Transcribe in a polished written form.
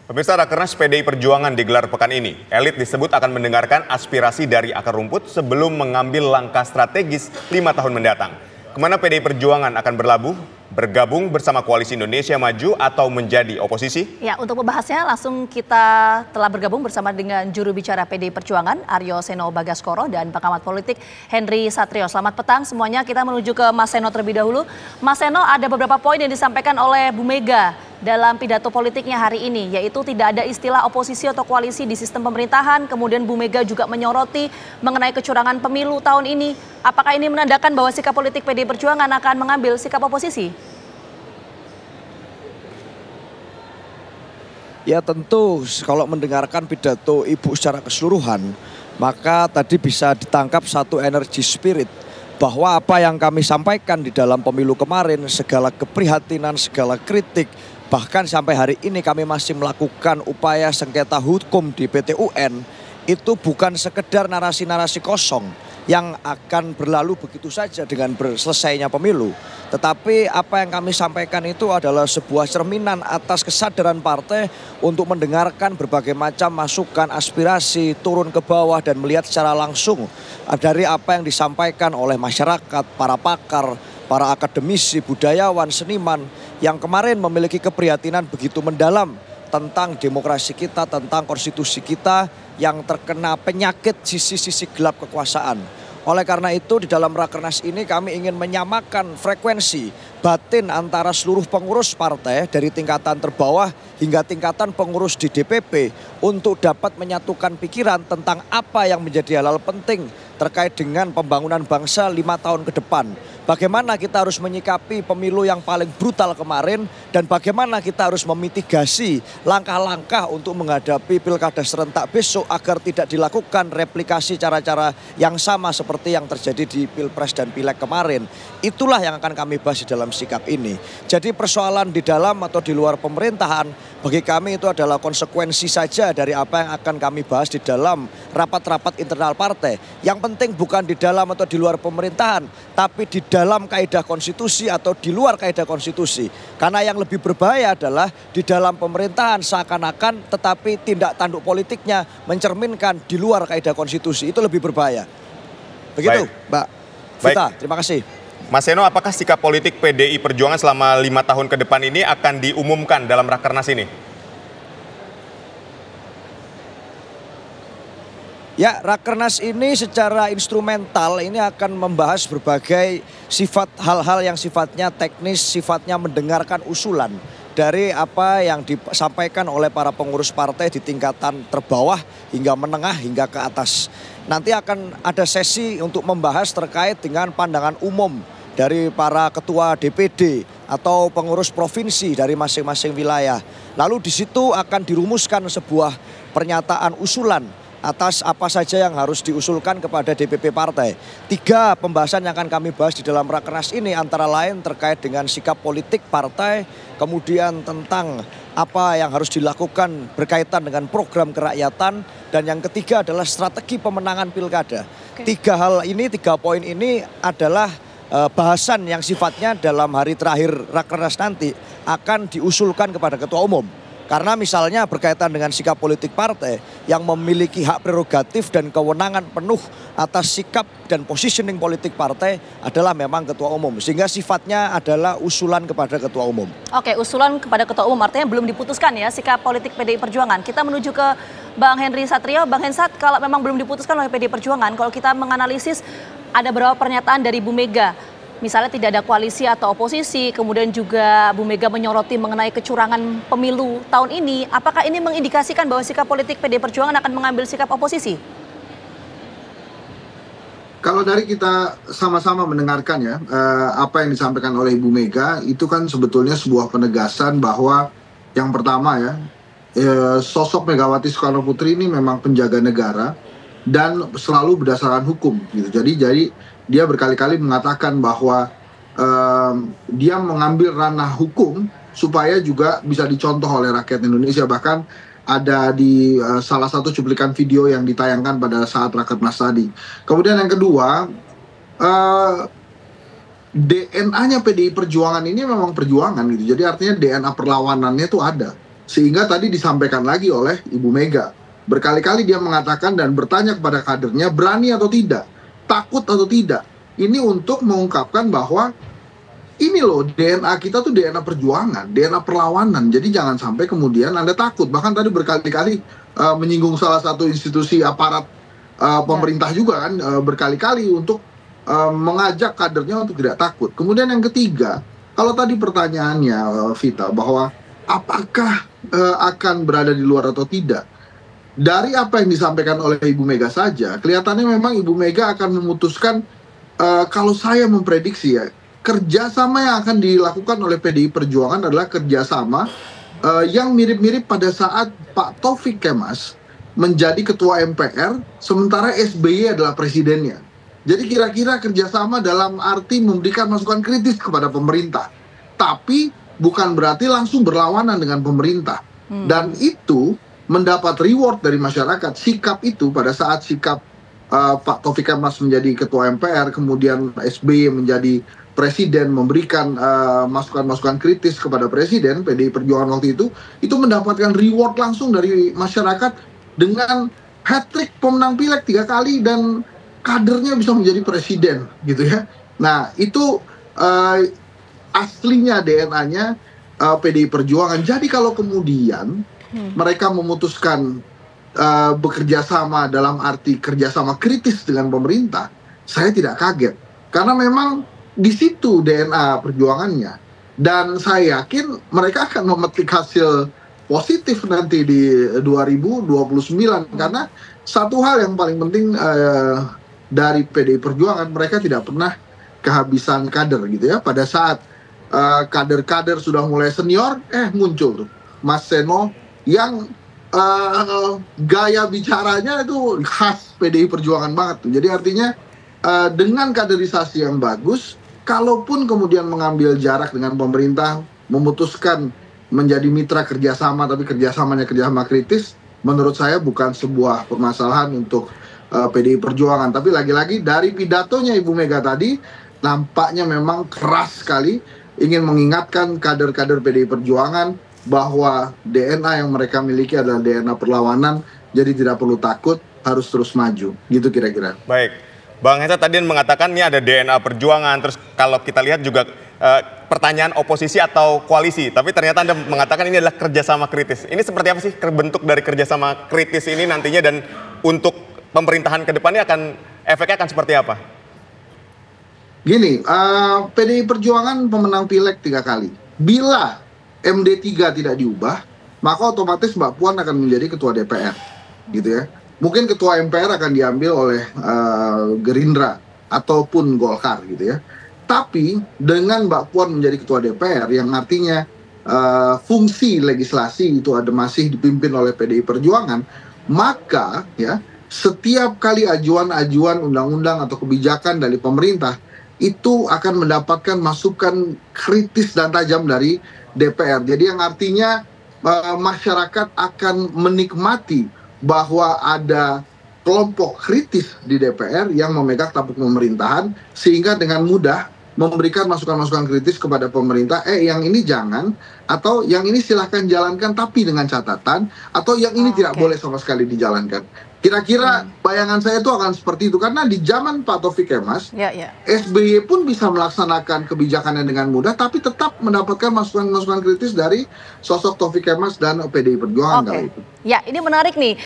Pemirsa, Rakernas PDI Perjuangan digelar pekan ini. Elit disebut akan mendengarkan aspirasi dari akar rumput sebelum mengambil langkah strategis 5 tahun mendatang. Kemana PDI Perjuangan akan berlabuh? Bergabung bersama Koalisi Indonesia Maju atau menjadi oposisi? Ya, untuk membahasnya langsung kita telah bergabung bersama dengan juru bicara PDI Perjuangan Aryo Seno Bagaskoro dan pengamat politik Henry Satrio. Selamat petang semuanya, kita menuju ke Mas Seno terlebih dahulu. Mas Seno, ada beberapa poin yang disampaikan oleh Bu Mega dalam pidato politiknya hari ini, yaitu tidak ada istilah oposisi atau koalisi di sistem pemerintahan. Kemudian Bu Mega juga menyoroti mengenai kecurangan pemilu tahun ini. Apakah ini menandakan bahwa sikap politik PDI Perjuangan akan mengambil sikap oposisi? Ya tentu kalau mendengarkan pidato Ibu secara keseluruhan, maka tadi bisa ditangkap satu energi spirit bahwa apa yang kami sampaikan di dalam pemilu kemarin, segala keprihatinan, segala kritik, bahkan sampai hari ini kami masih melakukan upaya sengketa hukum di PT UN, itu bukan sekedar narasi-narasi kosong yang akan berlalu begitu saja dengan selesainya pemilu. Tetapi apa yang kami sampaikan itu adalah sebuah cerminan atas kesadaran partai untuk mendengarkan berbagai macam masukan, aspirasi, turun ke bawah dan melihat secara langsung dari apa yang disampaikan oleh masyarakat, para pakar, para akademisi, budayawan, seniman yang kemarin memiliki keprihatinan begitu mendalam tentang demokrasi kita, tentang konstitusi kita yang terkena penyakit sisi-sisi gelap kekuasaan. Oleh karena itu di dalam Rakernas ini kami ingin menyamakan frekuensi batin antara seluruh pengurus partai dari tingkatan terbawah hingga tingkatan pengurus di DPP untuk dapat menyatukan pikiran tentang apa yang menjadi hal-hal penting terkait dengan pembangunan bangsa 5 tahun ke depan. Bagaimana kita harus menyikapi pemilu yang paling brutal kemarin dan bagaimana kita harus memitigasi langkah-langkah untuk menghadapi pilkada serentak besok agar tidak dilakukan replikasi cara-cara yang sama seperti yang terjadi di Pilpres dan Pileg kemarin. Itulah yang akan kami bahas di dalam sikap ini. Jadi persoalan di dalam atau di luar pemerintahan bagi kami itu adalah konsekuensi saja dari apa yang akan kami bahas di dalam rapat-rapat internal partai. Yang penting bukan di dalam atau di luar pemerintahan, tapi di dalam kaidah konstitusi atau di luar kaidah konstitusi. Karena yang lebih berbahaya adalah di dalam pemerintahan seakan-akan tetapi tindak tanduk politiknya mencerminkan di luar kaidah konstitusi. Itu lebih berbahaya. Begitu, Mbak Vita. Terima kasih. Mas Seno, apakah sikap politik PDI Perjuangan selama 5 tahun ke depan ini akan diumumkan dalam Rakernas ini? Ya, Rakernas ini secara instrumental ini akan membahas berbagai sifat hal-hal yang sifatnya teknis, sifatnya mendengarkan usulan dari apa yang disampaikan oleh para pengurus partai di tingkatan terbawah hingga menengah hingga ke atas. Nanti akan ada sesi untuk membahas terkait dengan pandangan umum dari para ketua DPD atau pengurus provinsi dari masing-masing wilayah. Lalu di situ akan dirumuskan sebuah pernyataan usulan atas apa saja yang harus diusulkan kepada DPP partai. 3 pembahasan yang akan kami bahas di dalam Rakernas ini antara lain terkait dengan sikap politik partai, kemudian tentang apa yang harus dilakukan berkaitan dengan program kerakyatan, dan yang ketiga adalah strategi pemenangan pilkada. 3 hal ini, 3 poin ini adalah bahasan yang sifatnya dalam hari terakhir Rakernas nanti akan diusulkan kepada Ketua Umum. Karena misalnya berkaitan dengan sikap politik partai yang memiliki hak prerogatif dan kewenangan penuh atas sikap dan positioning politik partai adalah memang Ketua Umum. Sehingga sifatnya adalah usulan kepada Ketua Umum. Oke, usulan kepada Ketua Umum artinya belum diputuskan ya sikap politik PDI Perjuangan. Kita menuju ke Bang Henry Satrio. Bang Hensat, kalau memang belum diputuskan oleh PDI Perjuangan, kalau kita menganalisis ada beberapa pernyataan dari Bu Mega. Misalnya tidak ada koalisi atau oposisi, kemudian juga Bu Mega menyoroti mengenai kecurangan pemilu tahun ini. Apakah ini mengindikasikan bahwa sikap politik PDI Perjuangan akan mengambil sikap oposisi? Kalau dari kita sama-sama mendengarkan ya, apa yang disampaikan oleh Ibu Mega, itu kan sebetulnya sebuah penegasan bahwa yang pertama ya, sosok Megawati Soekarno Putri ini memang penjaga negara dan selalu berdasarkan hukum gitu. Jadi dia berkali-kali mengatakan bahwa dia mengambil ranah hukum supaya juga bisa dicontoh oleh rakyat Indonesia. Bahkan ada di salah satu cuplikan video yang ditayangkan pada saat Rakernas tadi. Kemudian yang kedua, DNA-nya PDI Perjuangan ini memang perjuangan gitu. Jadi artinya DNA perlawanannya itu ada. Sehingga tadi disampaikan lagi oleh Ibu Mega. Berkali-kali dia mengatakan dan bertanya kepada kadernya, berani atau tidak, takut atau tidak. Ini untuk mengungkapkan bahwa ini loh, DNA kita tuh DNA perjuangan, DNA perlawanan. Jadi jangan sampai kemudian Anda takut. Bahkan tadi berkali-kali menyinggung salah satu institusi aparat pemerintah juga kan, berkali-kali untuk mengajak kadernya untuk tidak takut. Kemudian yang ketiga, kalau tadi pertanyaannya Vita, bahwa apakah akan berada di luar atau tidak, dari apa yang disampaikan oleh Ibu Mega saja, kelihatannya memang Ibu Mega akan memutuskan, kalau saya memprediksi ya, kerjasama yang akan dilakukan oleh PDI Perjuangan adalah kerjasama yang mirip-mirip pada saat Pak Taufik Kemas menjadi ketua MPR, sementara SBY adalah presidennya. Jadi kira-kira kerjasama dalam arti memberikan masukan kritis kepada pemerintah, tapi bukan berarti langsung berlawanan dengan pemerintah. Dan itu mendapat reward dari masyarakat. Sikap itu pada saat sikap Pak Taufik Kemas menjadi ketua MPR, kemudian SBY menjadi presiden, memberikan masukan-masukan kritis kepada presiden, PDI Perjuangan waktu itu mendapatkan reward langsung dari masyarakat dengan hat-trick pemenang pileg 3 kali dan kadernya bisa menjadi presiden gitu ya. Nah itu aslinya DNA-nya PDI Perjuangan. Jadi kalau kemudian mereka memutuskan bekerja sama dalam arti kerjasama kritis dengan pemerintah, saya tidak kaget. Karena memang di situ DNA perjuangannya. Dan saya yakin mereka akan memetik hasil positif nanti di 2029. Karena satu hal yang paling penting dari PDI Perjuangan, mereka tidak pernah kehabisan kader gitu ya. Pada saat kader-kader sudah mulai senior, muncul tuh Mas Seno yang gaya bicaranya itu khas PDI Perjuangan banget tuh. Jadi artinya dengan kaderisasi yang bagus, kalaupun kemudian mengambil jarak dengan pemerintah, memutuskan menjadi mitra kerjasama, tapi kerjasamanya kerjasama kritis, menurut saya bukan sebuah permasalahan untuk PDI Perjuangan. Tapi lagi-lagi dari pidatonya Ibu Mega tadi, nampaknya memang keras sekali ingin mengingatkan kader-kader PDI Perjuangan bahwa DNA yang mereka miliki adalah DNA perlawanan, jadi tidak perlu takut, harus terus maju. Gitu kira-kira. Baik, Bang Hensat tadi mengatakan ini ada DNA perjuangan, terus kalau kita lihat juga pertanyaan oposisi atau koalisi, tapi ternyata Anda mengatakan ini adalah kerjasama kritis. Ini seperti apa sih bentuk dari kerjasama kritis ini nantinya, dan untuk pemerintahan ke depannya efeknya akan seperti apa? Gini, PDI Perjuangan pemenang pileg 3 kali. Bila MD3 tidak diubah, maka otomatis Mbak Puan akan menjadi ketua DPR, gitu ya. Mungkin ketua MPR akan diambil oleh Gerindra ataupun Golkar, gitu ya. Tapi dengan Mbak Puan menjadi ketua DPR, yang artinya fungsi legislasi itu masih dipimpin oleh PDI Perjuangan, maka ya setiap kali ajuan-ajuan undang-undang atau kebijakan dari pemerintah itu akan mendapatkan masukan kritis dan tajam dari DPR. Jadi yang artinya masyarakat akan menikmati bahwa ada kelompok kritis di DPR yang memegang tampuk pemerintahan, sehingga dengan mudah memberikan masukan-masukan kritis kepada pemerintah, yang ini jangan, atau yang ini silahkan jalankan tapi dengan catatan, atau yang ini tidak boleh sama sekali dijalankan. Kira-kira bayangan saya itu akan seperti itu, karena di zaman Pak Taufik Kemas, SBY pun bisa melaksanakan kebijakannya dengan mudah, tapi tetap mendapatkan masukan-masukan kritis dari sosok Taufik Kemas dan PDI Perjuangan kali itu. Ya, ini menarik nih.